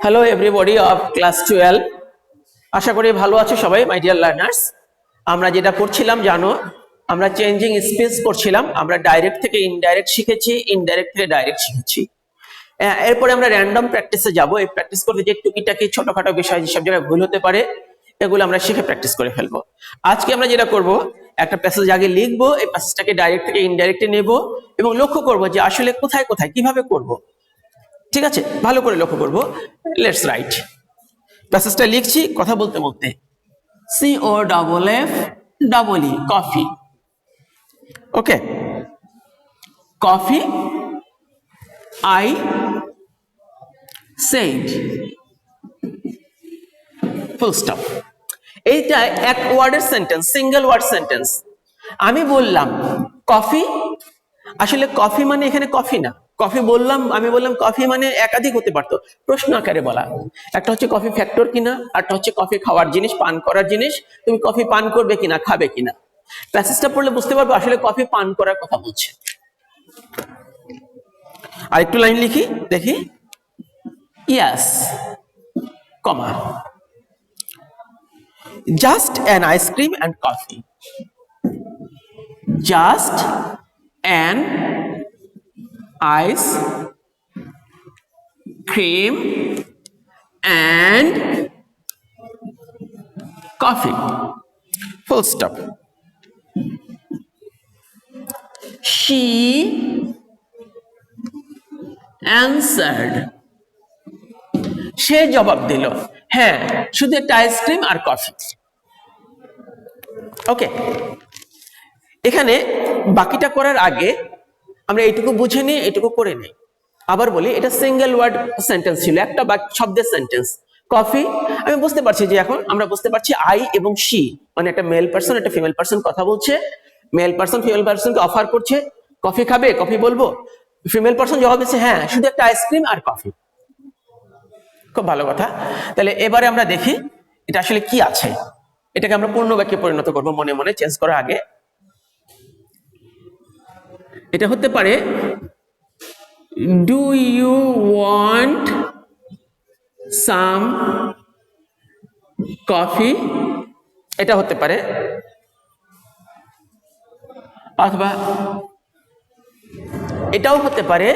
Hello everybody of class 12. আশা করি ভালো আছো সবাই মাই ডিয়ার লার্নার্স। আমরা যেটা করছিলাম জানো, আমরা চেঞ্জিং স্পিচ করছিলাম। আমরা ডাইরেক্ট থেকে ইনডাইরেক্ট শিখেছি, ইনডাইরেক্ট থেকে ডাইরেক্ট শিখেছি। এরপরে আমরা র্যান্ডম প্র্যাকটিসে যাব। এই প্র্যাকটিস করতে যে টুকিটাকি ছোটখাটো বিষয় যেসব জায়গায় ভুল হতে পারে এগুলো আমরা শিখে প্র্যাকটিস করে ফেলবো। আজকে আমরা যেটা করব, একটা প্যাসেজ আগে লিখবো, এই প্যাসেজটাকে ডাইরেক্ট থেকে ইনডাইরেক্টে নেব এবং লক্ষ্য করব যে আসলে কোথায় কোথায় কিভাবে করব। ঠিক আছে, ভালো করে লক্ষ্য করব। Let's write. প্যাসেজটা লিখছি কথা বলতে বলতে। COFFE coffee. Okay, coffee I said, full stop. এইটা এক ওয়ার্ডের সেন্টেন্স, সিঙ্গেল ওয়ার্ড সেন্টেন্স। আমি বললাম কফি, আসলে কফি মানে এখানে কফি না। কফি বললাম, আমি বললাম কফি মানে একাধিক হতে পারতো, প্রশ্ন আকারে বলা। একটা হচ্ছে কফি ফ্যাক্টর কিনা, আরটা হচ্ছে কফি খাওয়ার জিনিস, পান করার জিনিস। তুমি কফি পান করবে কিনা, খাবে কিনা। প্যাসেজটা পড়লে বুঝতে পারবো আসলে কফি পান করার কথা বলছে। আর একটু লাইন লিখি দেখি। Yes, comma, just an ice cream and coffee. Just an ice cream and coffee, full stop. She answered, সে জবাব দিল, হ্যাঁ শুধু একটা আইসক্রিম আর কফি। ওকে, এখানে বাকিটা করার আগে আমরা এইটুকু বুঝে নিই, এইটুকু করে নিই। আবার বলি, এটা সিঙ্গেল ওয়ার্ড সেন্টেন্স ছিল, একটা শব্দের সেন্টেন্স। কফি, আমি বুঝতে পারছি যে এখন আমরা বুঝতে পারছি আই এবং শি, মানে একটা মেল পার্সন একটা ফিমেল পার্সন কথা বলছে। মেল পার্সন ফিমেল পার্সনকে অফার করছে কফি খাবে, কফি বলবো। ফিমেল পার্সন জবাব দিচ্ছে হ্যাঁ শুধু একটা আইসক্রিম আর কফি। খুব ভালো কথা। তাহলে এবারে আমরা দেখি এটা আসলে কি আছে। এটাকে আমরা পূর্ণ বাক্যে পরিণত করবো মনে মনে, চেঞ্জ করার আগে। এটা হতে পারে, do you want some coffee, এটা হতে পারে। অথবা এটাও হতে পারে,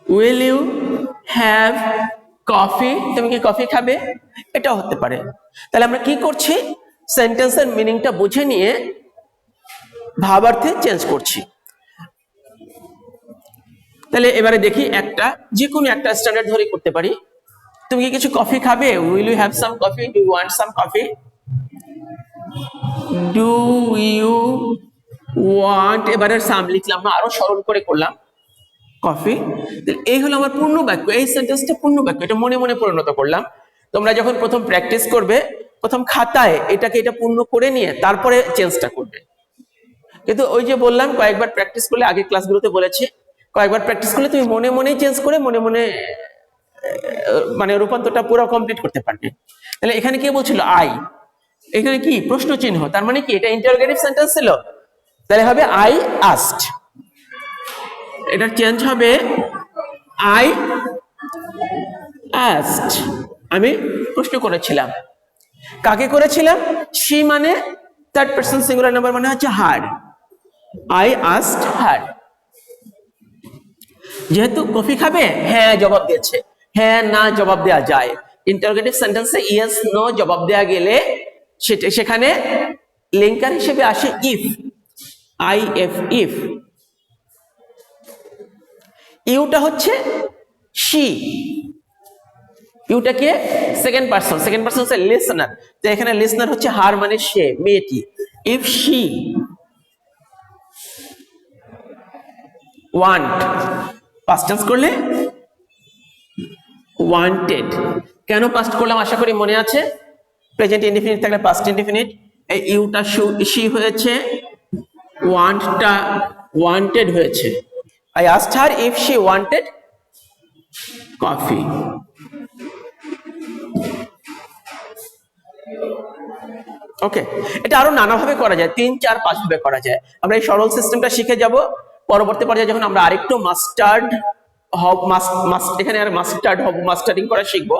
উইল ইউ হ্যাভ কফি, তুমি কি কফি খাবে, এটাও হতে পারে। তাহলে আমরা কি করছি, সেন্টেন্সের মিনিংটা বুঝে নিয়ে ভাবার্থে চেঞ্জ করছি। তাহলে এবারে দেখি, একটা যে কোনো একটা স্ট্যান্ডার্ড ধরে করতে পারি। তুমি কি কিছু কফি খাবে, will you have some coffee, do you want some coffee. Do you want, এবারে সাম লিখলাম না, আরো সরল করে করলাম, কফি। এই হলো আমার পূর্ণ বাক্য, এই সেন্টেন্সটা পূর্ণ বাক্য, এটা মনে মনে পরিণত করলাম। তোমরা যখন প্রথম প্র্যাকটিস করবে, প্রথম খাতায় এটাকে এটা পূর্ণ করে নিয়ে তারপরে চেঞ্জটা করবে। কিন্তু ওই যে বললাম কয়েকবার প্র্যাকটিস করলে, আগের ক্লাসগুলোতে বলেছি, কয়েকবার প্র্যাকটিস করলে তুমি মনে মনেই চেঞ্জ করে মনে মনে মানে রূপান্তরটা পুরো কমপ্লিট করতে পারবে। তাহলে এখানে কে বলছিল আই, এখানে কি প্রশ্ন চিহ্ন, তার মানে কি এটা ইন্টারোগেটিভ সেন্টেন্স ছিল। তাহলে হবে আই আস্কড, এটা চেঞ্জ হবে আই আস্কড, আমি প্রশ্ন করেছিলাম। কাকে করেছিলাম, শি মানে থার্ড পারসন সিঙ্গুলার নাম্বার, মানে হচ্ছে হার। আই আস্কড হার। যেহেতু কফি খাবে, হ্যাঁ জবাব দিয়েছে, হ্যাঁ না জবাব দেওয়া যায়। ইন্টারোগেটিভ সেন্টেন্সে ইয়েস নো জবাব দেওয়া গেলে সেখানে লিঙ্কার হিসেবে আসে ইফ, IF, ইফ। ইউটা হচ্ছে শি, ইউটা কে সেকেন্ড পারসন, সেকেন্ড পারসন হচ্ছে লিসনার। তো এখানে লিসনার হচ্ছে হার মানে সে, মেয়েটি। If she want, past tense করলে ওয়ান্টেড। কেন পাস্ট করলাম আশা করি মনে আছে। প্রেজেন্ট ইনডিফিনিট থাকলে পাস্ট ইনডিফিনিট, এই ইউটা শি হয়েছে, ওয়ান্টটা ওয়ান্টেড হয়েছে। I asked her if she wanted coffee. Okay, এটা আরো নানাভাবে করা যায়, 3, 4, 5 ভাবে করা যায়। আমরা এই সরল সিস্টেমটা শিখে যাব। পরবর্তী পর্যায়ে যখন আমরা আরেকটু এখানে আর মাস্টারিং করা শিখবো,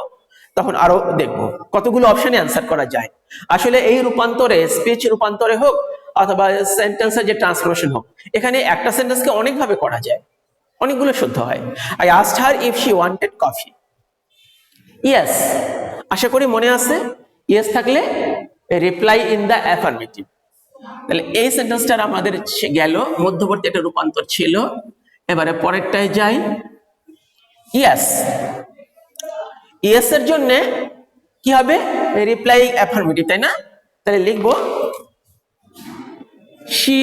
তখন আরো দেখবো কতগুলো অপশনে অ্যান্সার করা যায়। আসলে এই রূপান্তরে, স্পিচ রূপান্তরে হোক অথবা সেন্টেন্সের যে ট্রান্সফরমেশন হোক, এখানে একটা সেন্টেন্সকে অনেক ভাবে করা যায়, অনেকগুলো শুদ্ধ হয়। I asked her if she wanted coffee. Yes, আশা করি মনে আছে। ইয়েস থাকলে রিপ্লাই ইন দ্য অ্যাফার্মেটিভ। তাহলে এই সেন্টেন্সটার আমাদের গেল, মধ্যবর্তী একটা রূপান্তর ছিল। এবারে পরেরটায় যাই। ইয়েস, ইয়েস এর জন্য কি হবে? রিপ্লাই অ্যাফার্মেটিভ, তাই না? তাহলে লিখবো she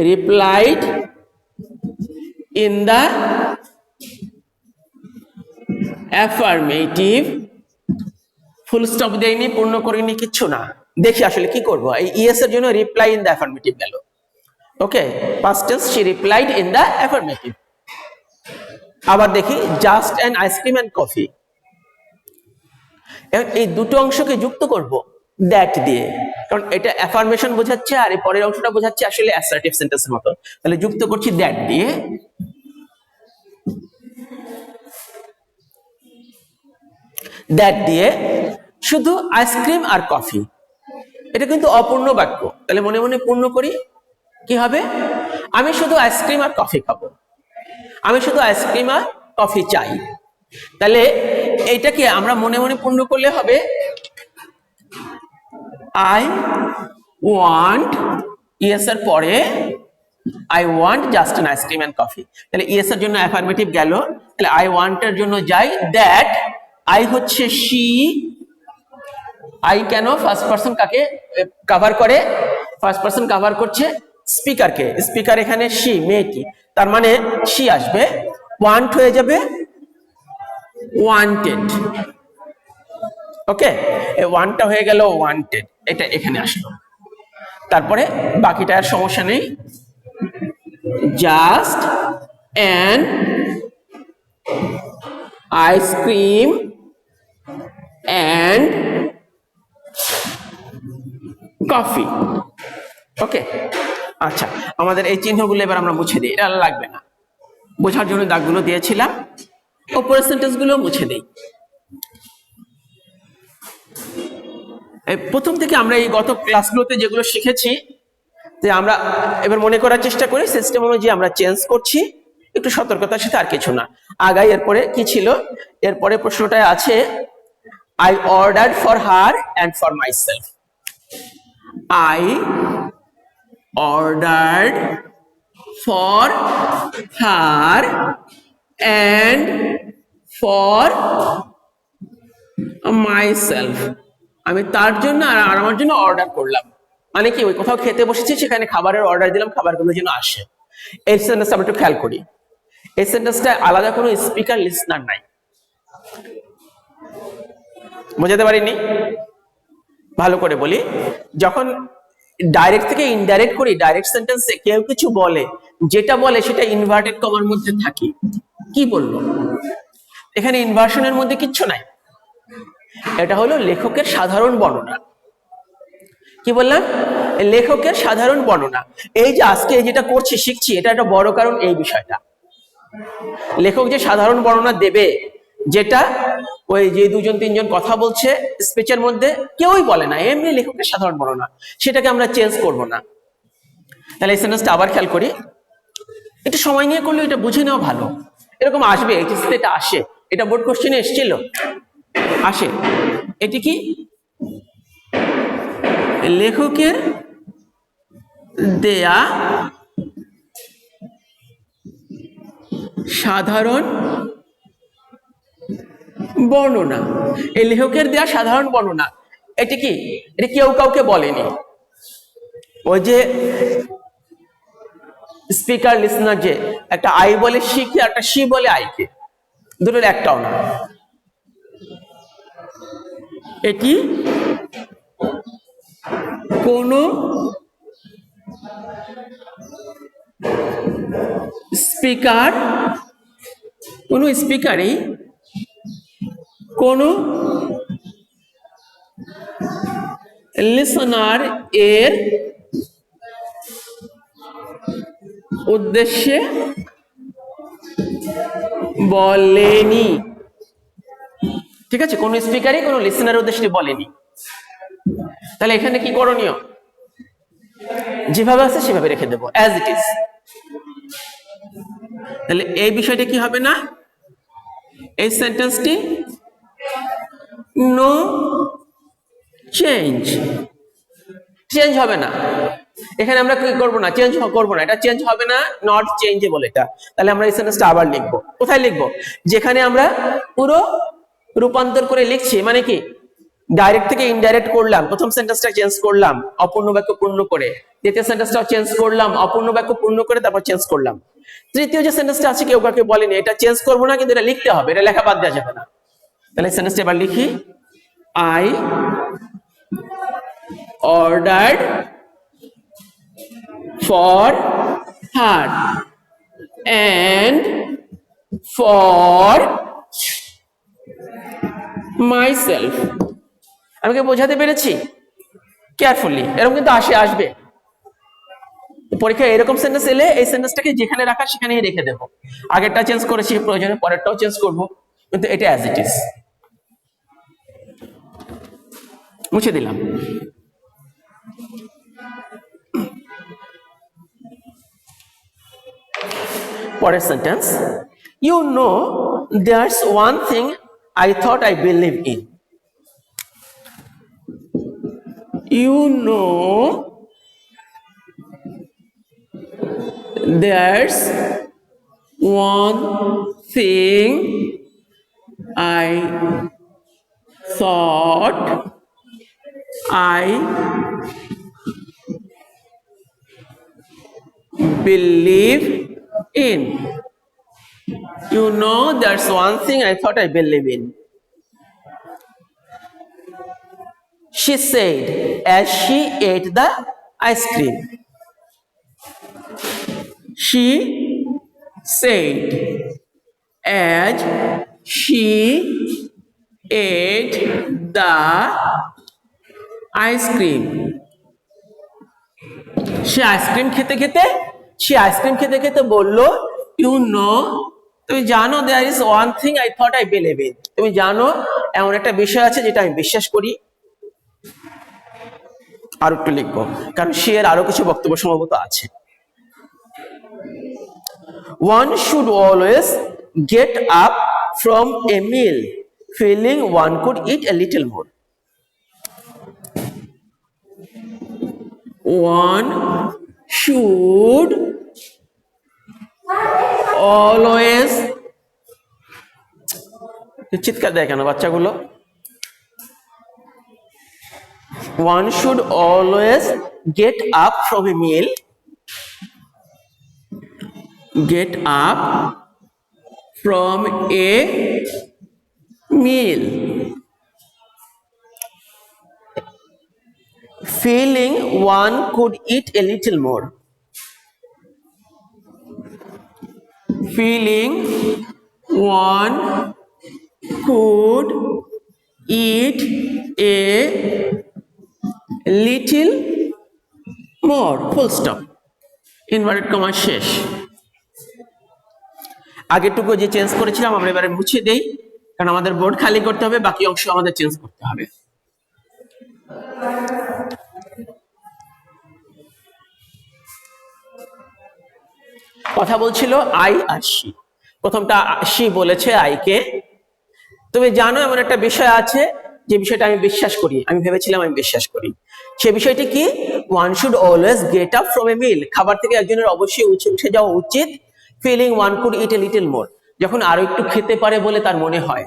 replied in the affirmative. Full stop দেয়নি, পূর্ণ করিনি, কিচ্ছু না। দেখি আসলে কি করব। এই ইয়েস এর জন্য রিপ্লাই ইন দ্য অ্যাফার্মেটিভ গেল। Okay, past tense, she replied in the affirmative. আবার দেখি just an ice cream and coffee. এই দুটো অংশকে যুক্ত করব দ্যাট দিয়ে, কারণ এটা অ্যাফার্মেশন বোঝাচ্ছে আর এই পরের অংশটা বোঝাচ্ছে আসলে অ্যাসার্টিভ সেন্টেন্সের মতো। তাহলে যুক্ত করছি দ্যাট দিয়ে। দ্যাট দিয়ে শুধু আইসক্রিম আর কফি, এটা কিন্তু অপূর্ণ বাক্য। তাহলে মনে মনে পূর্ণ করি। কি হবে? আমি শুধু আইসক্রিম আর কফি খাবো, আমি শুধু আইসক্রিম আর কফি চাই। তাহলে এইটাকে আমরা মনে মনে পূর্ণ করলে হবে আই ওয়ান্ট, ইয়েস এর পরে I want just an ice cream and coffee. তাহলে ইয়েস এর জন্য অ্যাফার্মেটিভ গেল। তাহলে আই ওয়ান্ট এর জন্য যাই দ্যাট। আই হচ্ছে she. I can? First person কাকে কভার করে? ফার্স্ট পারসন কভার করছে স্পিকারকে। স্পিকার এখানে শি, মেয়েটি, তার মানে শি আসবে। ওয়ান্ট হয়ে যাবে ওয়ান্টেড। ওকে, এই ওয়ানটা হয়ে গেল ওয়ান্টেড, এটা এখানে আসলো। তারপরে বাকিটা আর সমস্যা নেই। Just an ice cream and coffee. Okay, আচ্ছা, আমাদের এই চিহ্নগুলো এবার আমরা মুছে দিই, এটা লাগবে না। বোঝার জন্য দাগগুলো দিয়েছিলাম, উপরের সেন্টেন্সগুলো মুছে দিই। প্রথম থেকে আমরা এই গত ক্লাসগুলোতে যেগুলো শিখেছি, যে আমরা এবার মনে করার চেষ্টা করি সিস্টেম অনুযায়ী আমরা চেঞ্জ করছি, একটু সতর্কতার সাথে, আর কিছু না। আগাই। এরপরে কি ছিল? এরপরে প্রশ্নটায় আছে I order for her and for myself. I ordered for her and for myself. আমি তার জন্য আর আমার জন্য অর্ডার করলাম। মানে কি, ওই কোথাও খেতে বসেছি, সেখানে খাবারের অর্ডার দিলাম, খাবারগুলো যেন আসে। এই সেন্টেন্সটা আমরা একটু খেয়াল করি। এই সেন্টেন্সটা আলাদা কোনো স্পিকার লিসনার নাই। বোঝাতে পারিনি? ভালো করে বলি, যখন ডাইরেক্ট থেকে ইনডাইরেক্ট করি, ডাইরেক্ট সেন্টেন্সে কেউ কিছু বলে, যেটা বলে সেটা ইনভার্টেড কমার মধ্যে থাকে। কি বললো? এখানে ইনভার্সনের মধ্যে কিচ্ছু নাই। এটা হলো লেখকের সাধারণ বর্ণনা। কি বললাম? লেখকের সাধারণ বর্ণনা। এই যে আজকে যেটা করছি, শিখছি, এটা একটা বড় কারণ এই বিষয়টা। লেখক যে সাধারণ বর্ণনা দেবে, যেটা ওই যে 2-3 জন কথা বলছে স্পিচের মধ্যে কেউই বলে না, এমনি লেখকের সাধারণ বর্ণনা, সেটাকে আমরা চেঞ্জ করব না। তাহলে এই সেন্টেন্সটা আবার খেয়াল করি। একটু সময় নিয়ে করলে এটা বুঝে নেওয়া ভালো। এরকম আসবে, এটা আসে, এটা বোর্ড কোশ্চেনে এসেছিল, আসে। এটি কি? লেখকের দেয়া সাধারণ বর্ণনা। এই লেখকের দেয়া সাধারণ বর্ণনা, এটি কি? এটা কেউ কাউকে বলেনি। ওই যে স্পিকার লিসনার, যে একটা আই বলে শি কে, একটা শি বলে আই কে, দুটোর একটাও না। এটি কোনো স্পিকারই কোনো লিসনার এর উদ্দেশ্যে বলেনি। ঠিক আছে, কোন স্পিকারই কোন লিসনারের উদ্দেশ্যে বলেনি। তাহলে এখানে কি করণীয়? যেভাবে আছে সেভাবে রেখে দেবো, অ্যাজ ইট ইজ। তাহলে এই বিষয়টা কি হবে না, এই সেন্টেন্সটি নো চেঞ্জ, চেঞ্জ হবে না। এখানে আমরা কি করবো না, চেঞ্জ করবো না, এটা চেঞ্জ হবে না, নট চেঞ্জেবল এটা। তাহলে আমরা এই সেন্টেন্সটা আবার লিখবো। কোথায় লিখবো? যেখানে আমরা পুরো রূপান্তর করে লিখছি, মানে কি ডাইরেক্ট থেকে ইনডাইরেক্ট করলাম, প্রথম সেন্টেন্সটা চেঞ্জ করলাম অপূর্ণ বাক্য পূর্ণ করে, দ্বিতীয় সেন্টেন্সটা চেঞ্জ করলাম অপূর্ণ বাক্য পূর্ণ করে, তারপর চেঞ্জ করলাম। তৃতীয় যে সেন্টেন্সটা আছে কেউ কাউকে বলেনি, এটা চেঞ্জ করবো না, কিন্তু এটা লিখতে হবে, এটা লেখা বাদ দেওয়া যাবে না। তাহলে সেন্টেন্সটা এবার লিখি, I ordered for her and for myself। আমি কি বোঝাতে পেরেছি? কেয়ারফুলি, এরকম কিন্তু আসবে পরীক্ষায়। এরকম সেন্টেন্স এলে এই সেন্টেন্সটাকে যেখানে রাখা সেখানেই রেখে দেবো। আগেরটা চেঞ্জ করেছি, প্রয়োজনে পরেরটাও চেঞ্জ করব, কিন্তু এটা অ্যাজ ইট ইজ। মুছে দিলাম। পরের sentence, you know there's one thing I thought I believe in। You know there's one thing I thought I believe in। You know there's one thing I thought I believe in, she said as she ate the ice cream। She said as she ate the ice cream। সে ice cream খেতে খেতে বললো, you know, তুমি জানো, there is one thing I thought I believe in, তুমি জানো এমন একটা বিষয় আছে যেটা আমি বিশ্বাস করি। আর একটু লিখবো, কারণ সে এর আরো কিছু বক্তব্য সম্ভবত আছে। One should always get up from a meal feeling one could eat a little more। One should always, চিৎকার দেয় কেন বাচ্চাগুলো? One should always get up from a meal, get up from a meal feeling one could eat a little more। Feeling one could eat a little more, full stop, inverted comma শেষ। আগেরটুকু যে change করেছিলাম আমরা এবারে মুছে দেই, কারণ আমাদের board খালি করতে হবে, বাকি অংশ আমাদের চেঞ্জ করতে হবে। কথা বলছিল আই আর শি। প্রথমটা শি বলেছে আইকে, তুমি জানো এমন একটা বিষয় আছে যে বিষয়টা আমি বিশ্বাস করি, আমি ভেবেছিলাম আমি বিশ্বাস করি। সে বিষয়টি কি? One should always get up from a meal, খাবার থেকে একজনের অবশ্যই উঠে যাওয়া উচিত। Feeling one could eat a little more, যখন আরো একটু খেতে পারে বলে তার মনে হয়,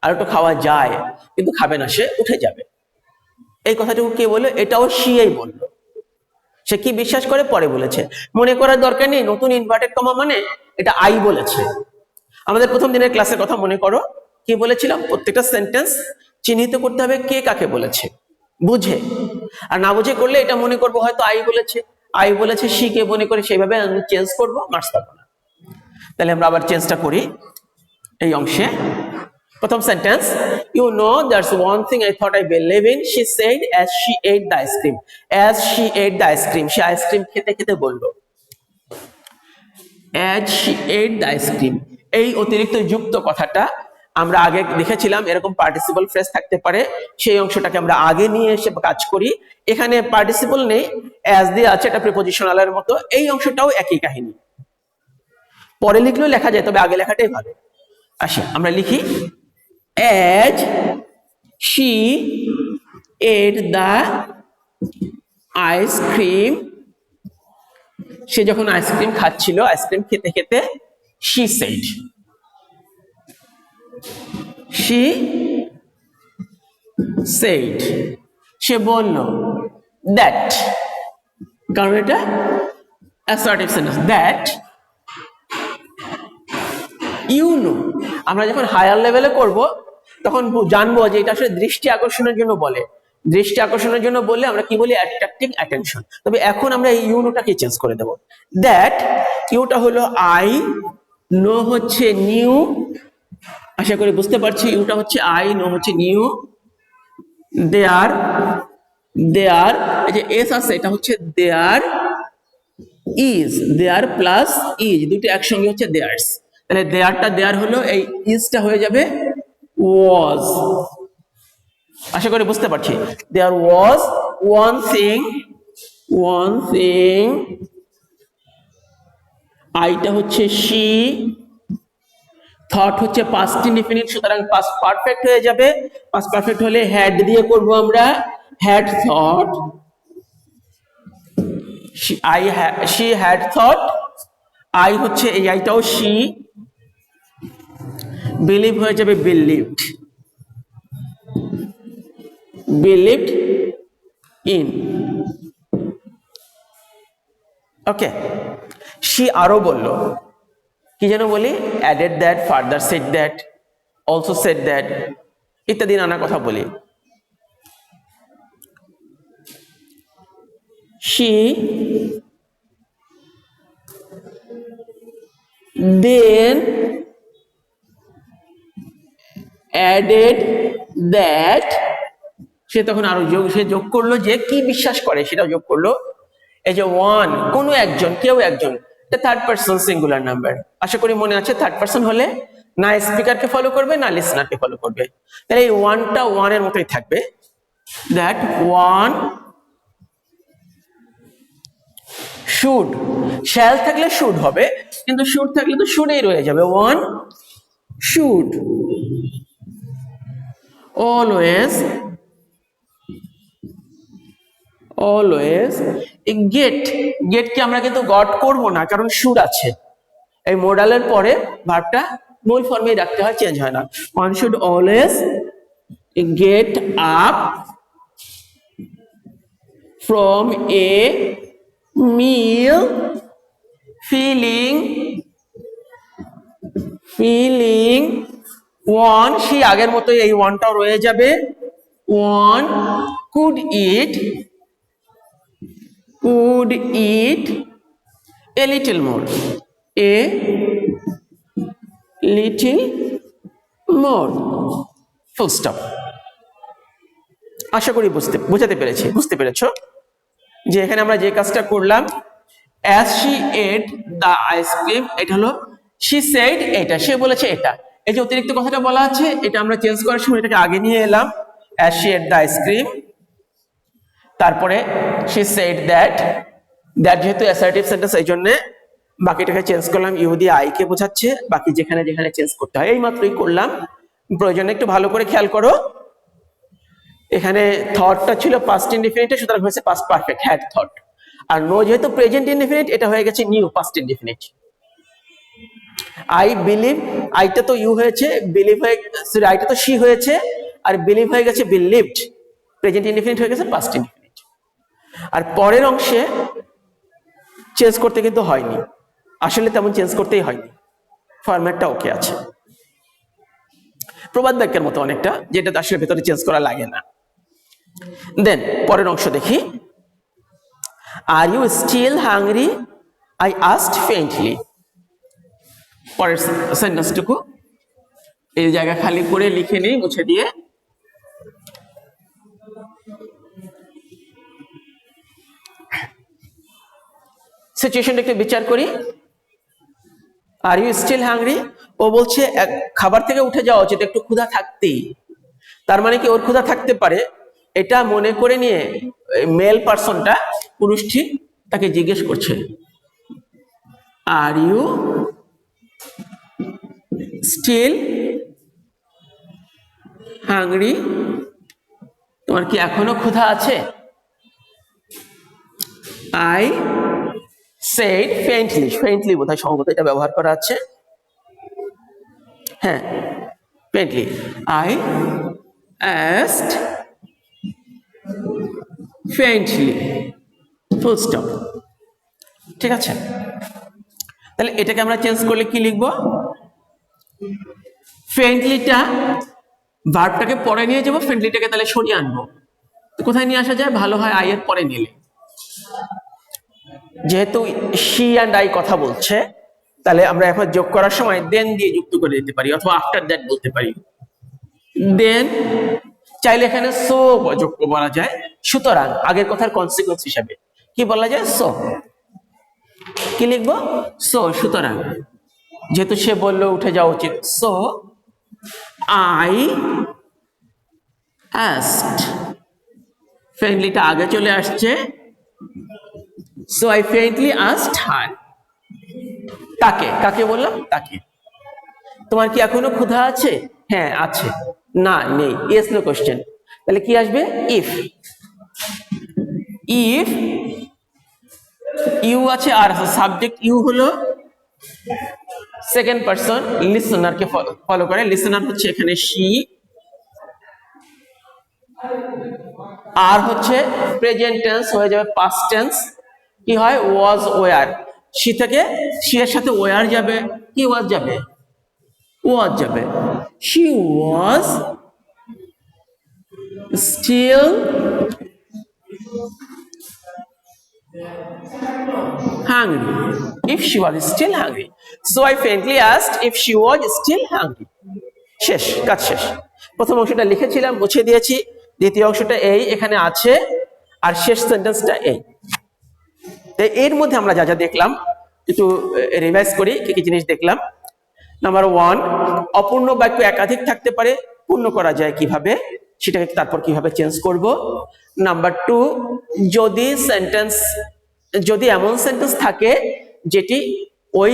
আরো একটু খাওয়া যায়, কিন্তু খাবে না, সে উঠে যাবে। এই কথাটুকু কে বললো? এটাও শিয়াই বললো। সে কি বিশ্বাস করে পরে বলেছে, মনে করার দরকার নেই। নতুন ইনভার্টেড কমা মানে এটা আই বলেছে। আমাদের প্রথম দিনের ক্লাসের কথা মনে করো, কি বলেছিলাম? প্রত্যেকটা সেন্টেন্স চিহ্নিত করতে হবে কে কাকে বলেছে, বুঝে। আর না বুঝে করলে এটা মনে করবো হয়তো আই বলেছে শি কে মনে করে সেইভাবে আমি চেঞ্জ করবো, মার্কস পাবো না। তাহলে আমরা আবার চেঞ্জটা করি এই অংশে। প্রথম sentence, you know that's one thing I thought I believe in, she said as she ate the ice cream. As she ate the ice cream, সে আইসক্রিম খেতে খেতে বলল। As she ate the ice cream, এই অতিরিক্ত যুক্ত কথাটা আমরা আগে দেখেছিলাম এরকম পার্টিসিপল ফ্রেজ থাকতে পারে, সেই অংশটাকে আমরা আগে নিয়ে এসে কাজ করি। এখানে পার্টিসিপল নেই, অ্যাজ দিয়ে আছে, এটা প্রিপোজিশনালের মতো। এই অংশটাও একই কাহিনী, পরে লিখলেও লেখা যায়, তবে আগে লেখাটাই ভালো। আসি আমরা লিখি, as she ate the ice cream, সে যখন আইসক্রিম খাচ্ছিল, আইসক্রিম খেতে খেতে, শি সেড, শি সেড, সে বলল, দ্যাট, কারণ এটা assertive sentence, that you know. আমরা যখন হায়ার লেভেলে করব তখন জানবো যে এটা আসলে দৃষ্টি আকর্ষণের জন্য বলে। দৃষ্টি আকর্ষণের জন্য বললে আমরা কি বলি, অ্যাট্রাক্টিং অ্যাটেনশন। তবে এখন আমরা এই ইউনোটাকে চেঞ্জ করে দেব। দ্যাট, ইউটা হলো আই, নো হচ্ছে নিউ, আশা করি বুঝতে পারছি। ইউটা হচ্ছে আই, নো হচ্ছে নিউ। দেয়ার, দেয়ার, এই যে এস আছে এটা হচ্ছে there is, there plus is, দুটো একসঙ্গে হচ্ছে দেয়ার্স। তাহলে দেয়ারটা দেয়ার হলো, এই ইজটা হয়ে যাবে ওয়াজ। আশা করি বুঝতে পারছি। There was one thing, one thing, আইটা হচ্ছে শি, থট হচ্ছে পাস্ট ইনডিফিনিট, সুতরাং পাস্ট পারফেক্ট হয়ে যাবে। পাস্ট পারফেক্ট হলে হ্যাড দিয়ে করব আমরা, had thought, she had thought, I হচ্ছে এই আইটাও শি, বিলিভ হয়ে যাবে believed, believed in. Okay, she আরো বলল, কি যেন বলি, added that, further said that, also said that, ইত্যাদি নানা কথা বলি। শি দেন অ্যাডেড দ্যাট, সে তখন আরো যোগ করলো যে কি বিশ্বাস করে সেটাও যোগ করলো। এই যে ওয়ান, কোনো একজন, কেউ একজন, এটা থার্ড পারসন সিঙ্গুলার নাম্বার। আশা করি মনে আছে, থার্ড পারসন হলে না স্পিকারকে ফলো করবে না লিসনারকে ফলো করবে। তাহলে এই ওয়ানটা ওয়ানের মতোই থাকবে। দ্যাট ওয়ান শুড, শ্যাল থাকলে শুড হবে, কিন্তু শুড থাকলে তো শুডেই রয়ে যাবে। One should always, always get, গেটকে আমরা কিন্তু গট করব না, কারণ শুড আছে। এই মোডালের পরে ভার্বটা মূল ফর্মেই রাখতে হয়, চেঞ্জ হয় না। One should always get up from A meal feeling one, সেই আগের মতোই এই ওয়ানটাও রয়ে যাবে। one could eat a little more, a little more, full stop। আশা করি বুঝতে পেরেছো যে এখানে আমরা যে কাজটা করলাম, as she ate the ice cream, এটা হলো she said, এটা সে বলেছে এটা। এই যে অতিরিক্ত কথাটা বলা আছে, এটা আমরা চেঞ্জ করার সময় এটাকে আগে নিয়ে এলাম, as she ate the ice cream, তারপরে she said that, that যেহেতু অ্যাসার্টিভ সেন্টেন্স এই জন্য বাকিটাকে চেঞ্জ করলাম, ইউ দিয়ে আই কে বোঝাচ্ছে, বাকি যেখানে যেখানে চেঞ্জ করতে হয় এই মাত্রই করলাম। প্রয়োজনে একটু ভালো করে খেয়াল করো, এখানে থটটা ছিল পাস্ট ইনডিফিনিট, সুতরাং হয়েছে পাস্ট পারফেক্ট, হ্যাড থট। আর নো যেহেতু প্রেজেন্ট ইনডিফিনিট, এটা হয়ে গেছে knew past indefinite. I believe, আইটা তো ইউ হয়েছে, বিলিভ হয়ে, সরি আইটা তো শি হয়েছে, আর বিলিভ হয়ে গেছে বিলিভড, প্রেজেন্ট ইনডিফিনিট হয়ে গেছে পাস্ট ইনডিফিনিট। আর পরের অংশে চেঞ্জ করতে কিন্তু হয়নি, আসলে তেমন চেঞ্জ করতেই হয়নি, ফরম্যাটটা ওকে আছে। প্রবাদ বাক্যের মতো অনেকটা, যেটা আসলে ভেতরে চেঞ্জ করা লাগে না। দেন পরের অংশ দেখি, are you still hungry, I asked faintly. পরের সেন্টেন্সটুকু, এই জায়গা খালি করে লিখে নিই মুছে দিয়ে। সিচুয়েশনটা একটু বিচার করি। Are you still hungry? ও বলছে খাবার থেকে উঠে যাওয়া উচিত, একটু ক্ষুধা থাকতেই। তার মানে কি ওর ক্ষুধা থাকতে পারে এটা মনে করে নিয়ে মেল পার্সনটা, পুরুষটি তাকে জিজ্ঞেস করছে, আর ইউ স্টিল হাংরি? তোমার কি এখনো ক্ষুধা আছে? আই সেড ফেইন্টলি, ফেইন্টলি বোধহয় সম্ভবত এটা ব্যবহার করা আছে। হ্যাঁ, faintly. I asked faintly, full stop. ঠিক আছে, তাহলে এটাকে আমরা চেঞ্জ করলে কি লিখবো? ফেইন্টলিটা ভার্বটাকে পরে নিয়ে যাবো, ফ্রেন্ডলিটাকে তাহলে সরিয়ে আনবো। কোথায় নিয়ে আসা যায়? ভালো হয় আই এর পরে নিলে। যেহেতু শি অ্যান্ড আই কথা বলছে, তাহলে আমরা এখন যোগ করার সময় দেন দিয়ে যুক্ত করে দিতে পারি, অথবা আফটার দ্যাট বলতে পারি। দেন চাইলে এখানে সো যোগ বলা যায়। সুতরাং আগের কথার কনসিকুয়েন্স হিসাবে কি বলা যায়? সো। কি লিখবো? সো, সুতরাং। যেহেতু সে বললো উঠে যাওয়া উচিত, সো আই asked, ফ্রেন্ডলিটা আগে চলে আসছে, so I friendly asked her, তাকে, কাকে বললাম? তাকে। তোমার কি এখনো ক্ষুধা আছে? হ্যাঁ আছে। না নেই, ইয়েস নো কোশ্চেন। তাহলে কি আসবে? ইফ। ইফ ইউ আছে আর সাবজেক্ট ইউ হলো সেকেন্ড পারসন, লিসনারকে ফলো করে। লিসনার হচ্ছে এখানে শি, আর হচ্ছে প্রেজেন্ট টেন্স হয়ে যাবে পাস্ট টেন্স। কি হয়? Was were. শি থেকে শি এর সাথে ওয়ার যাবে, কি ওয়াজ যাবে? ওয়াজ যাবে। She was still hungry. If she was still hungry. So I faintly asked if she was still hungry. শেষ, কাজ শেষ। প্রথম অংশটা লিখেছিলাম, মুছে দিয়েছি। দ্বিতীয় অংশটা এই এখানে আছে, আর শেষ সেন্টেন্সটা এই। এর মধ্যে আমরা যা যা দেখলাম একটু রিভাইজ করি, কি কি জিনিস দেখলাম। নাম্বার 1, অপূর্ণ বাক্য একাধিক থাকতে পারে, পূর্ণ করা যায় কিভাবে, সেটাকে তারপর কিভাবে চেঞ্জ করব। নাম্বার 2, যদি এমন সেন্টেন্স থাকে যেটি ওই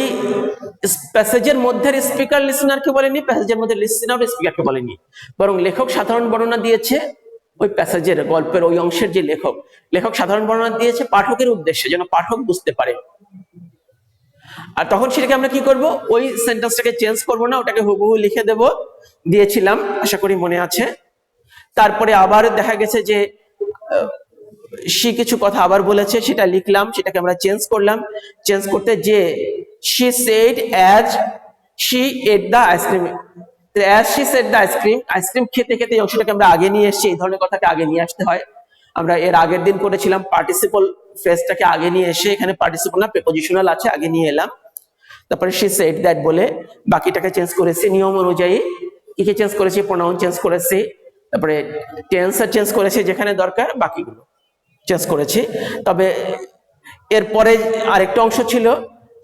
প্যাসেজের মধ্যে স্পিকার লিসনারকে বলেনি, প্যাসেজের মধ্যে লিসনার স্পিকারকে বলেনি, বরং লেখক সাধারণ বর্ণনা দিয়েছে। ওই প্যাসেজের গল্পের ওই অংশের যে লেখক সাধারণ বর্ণনা দিয়েছে পাঠকের উদ্দেশ্যে, যেন পাঠক বুঝতে পারে। আর তখন সেটাকে আমরা কি করব? ওই সেন্টেন্সটাকে চেঞ্জ করব না, ওটাকে হুবহু লিখে দেব। দিয়েছিলাম, আশা করি মনে আছে। তারপরে আবার দেখা গেছে যে সে কিছু কথা আবার বলেছে, সেটা লিখলাম, সেটাকে আমরা চেঞ্জ করলাম। চেঞ্জ করতে যে she said as she ate the ice cream, as she said the ice cream, ice cream খেতে খেতে এই অংশটাকে আমরা আগে নিয়ে এসেছি। এই ধরনের কথাকে আগে নিয়ে আসতে হয়। আমরা এর আগের দিন করেছিলাম পার্টিসিপল ফ্রেজটাকে আগে নিয়ে এসে, এখানে পার্টিসিপল না প্রিপোজিশনাল আছে, আগে নিয়ে এলাম। তারপরে she said that বলে বাকিটাকে চেঞ্জ করেছি নিয়ম অনুযায়ী। কি কি চেঞ্জ করেছি? প্রোনাউন চেঞ্জ করেছি, তারপরে টেন্স চেঞ্জ করেছি যেখানে দরকার, বাকিগুলো চেঞ্জ করেছি। তবে এরপরে আরেকটা অংশ ছিল,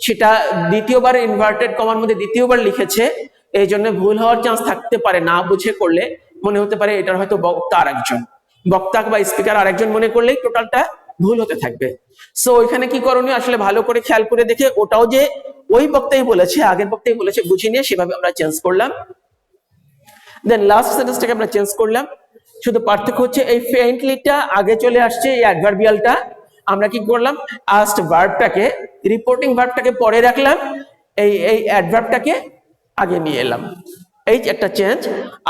সেটা দ্বিতীয়বার ইনভার্টেড কমার মধ্যে দ্বিতীয়বার লিখেছে, এই জন্য ভুল হওয়ার চান্স থাকতে পারে। না বুঝে করলে মনে হতে পারে এটার হয়তো বক্তা আরেকজন, বক্তা বা স্পিকার আরেকজন মনে করলেই টোটালটা ভুল হতে থাকবে। সো ওইখানে কি করণীয়? আসলে ভালো করে খেয়াল করে দেখে ওটাও যে ওই বক্তাই বলেছে, আগের বক্তাই বলেছে বুঝে নিয়ে সেভাবে আমরা চেঞ্জ করলাম। দেন লাস্ট সেন্টেন্সটাকে আমরা চেঞ্জ করলাম। শুধু পার্থক্য হচ্ছে এই ফেইন্টলিটা আগে চলে আসছে, এই অ্যাডভার্বিয়ালটা। আমরা কি করলাম? আস্ট ভার্বটাকে, রিপোর্টিং ভার্বটাকে পরে রাখলাম, এই অ্যাডভার্বটাকে আগে নিয়ে এলাম। এই একটা চেঞ্জ।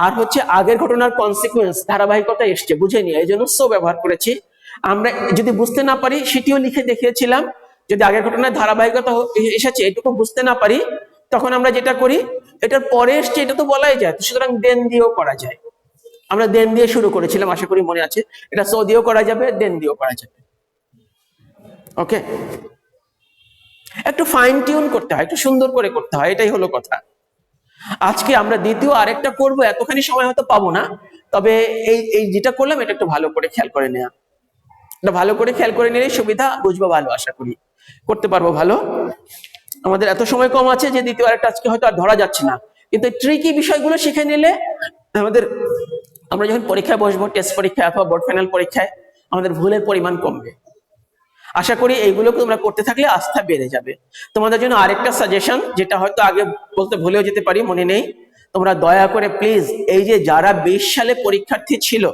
আর হচ্ছে আগের ঘটনার কনসিকুয়েন্স, ধারাবাহিকতা এসছে, বুঝে নিয়ে, এই জন্য সো ব্যবহার করেছি। আমরা যদি বুঝতে না পারি সেটিও লিখে দেখিয়েছিলাম। যদি আগের ঘটনার ধারাবাহিকতা এসেছে এটুকু বুঝতে না পারি, তখন আমরা যেটা করি, এটার পরে এসছে এটা তো বলাই যায়, সুতরাং দেন দিয়েও করা যায়। আমরা দেন দিয়ে শুরু করেছিলাম, আশা করি মনে আছে। এটা সো দিয়েও করা যাবে, দেন দিয়েও করা যাবে। ওকে, একটু ফাইন টিউন করতে হয়, একটু সুন্দর করে করতে হয়, এটাই হলো কথা। আজকে আমরা দ্বিতীয় আরেকটা করব, এতখানি সময় হয়তো পাবো না, তবে এই এই যেটা করলাম এটা একটু ভালো করে খেয়াল করে নেওয়া, এটা ভালো করে খেয়াল করে নিলে সুবিধা বুঝবো, ভালো আশা করি করতে পারবো ভালো। আমাদের এত সময় কম আছে যে দ্বিতীয় আরেকটা আজকে হয়তো আর ধরা যাচ্ছে না, কিন্তু ট্রিকি বিষয়গুলো শিখে নিলে আমাদের, আমরা যখন পরীক্ষায় বসবো, টেস্ট পরীক্ষায় অথবা বোর্ড ফাইনাল পরীক্ষায়, আমাদের ভুলের পরিমাণ কমবে। আশা করি এইগুলো তোমরা করতে থাকলে আস্থা বেড়ে যাবে। তোমাদের জন্য আরেকটা সাজেশন, যেটা হয়তো আগে বলতে ভুলেও যেতে পারি, মনে নেই, তোমরা দয়া করে প্লিজ এই যে যারা 20 সালে পরীক্ষার্থী ছিল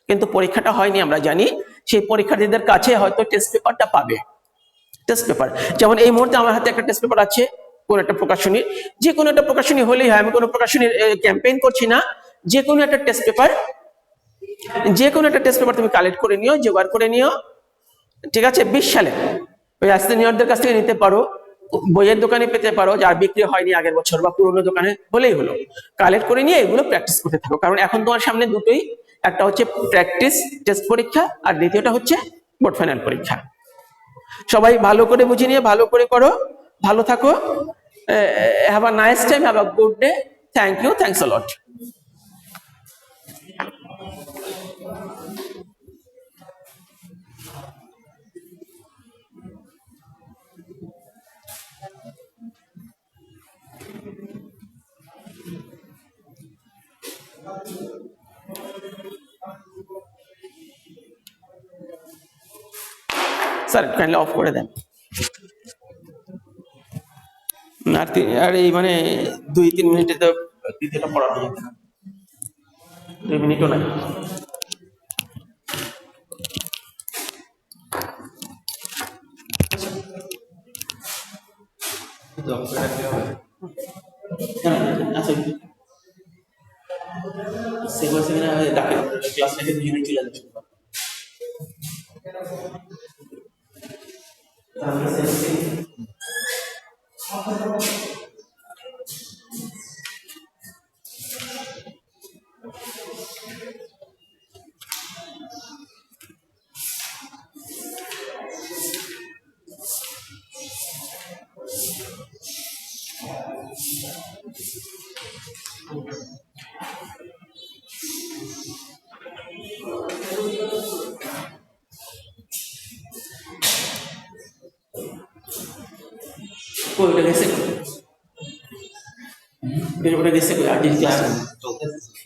কিন্তু পরীক্ষাটা হয়নি আমরা জানি, সেই পরীক্ষার্থীদের কাছে হয়তো টেস্ট পেপারটা পাবে। টেস্ট পেপার যেমন এই মুহূর্তে আমার হাতে একটা টেস্ট পেপার আছে, কোন একটা প্রকাশনীর, যে কোনো একটা প্রকাশনী হলেই হয়, আমি কোনো প্রকাশনীর ক্যাম্পেইন করছি না, যে কোনো একটা টেস্ট পেপার, যে কোনো একটা টেস্ট পেপার তুমি কালেক্ট করে নিও, জোগাড় করে নিও, ঠিক আছে? 20 সালে ওই সিনিয়রদের কাছ থেকে নিতে পারো, বইয়ের দোকানে পেতে পারো, যার বিক্রি হয়নি আগের বছর, বা পুরোনো দোকানে হলেই হলো, কালেক্ট করে নিয়ে এগুলো প্র্যাকটিস করতে থাকো। কারণ এখন তোমার সামনে দুটোই, একটা হচ্ছে প্র্যাকটিস টেস্ট পরীক্ষা, আর দ্বিতীয়টা হচ্ছে বোর্ড ফাইনাল পরীক্ষা। সবাই ভালো করে বুঝে নিয়ে ভালো করে করো, ভালো থাকো, have a nice time, have a good day, thank you, thanks a lot. Sir kindly off করে দেন। আর এই মানে 2-3 মিনিটে তো দ্বিতীয়টা পড়ানো যেত না, 2 মিনিটও নাই। আচ্ছা সেখানে ডাকে ক্লাস রেখে 2 মিনিট চলে যাচ্ছে। ওটা গেছে, ওটা গেছে, আর ক্লাস চলতেছে।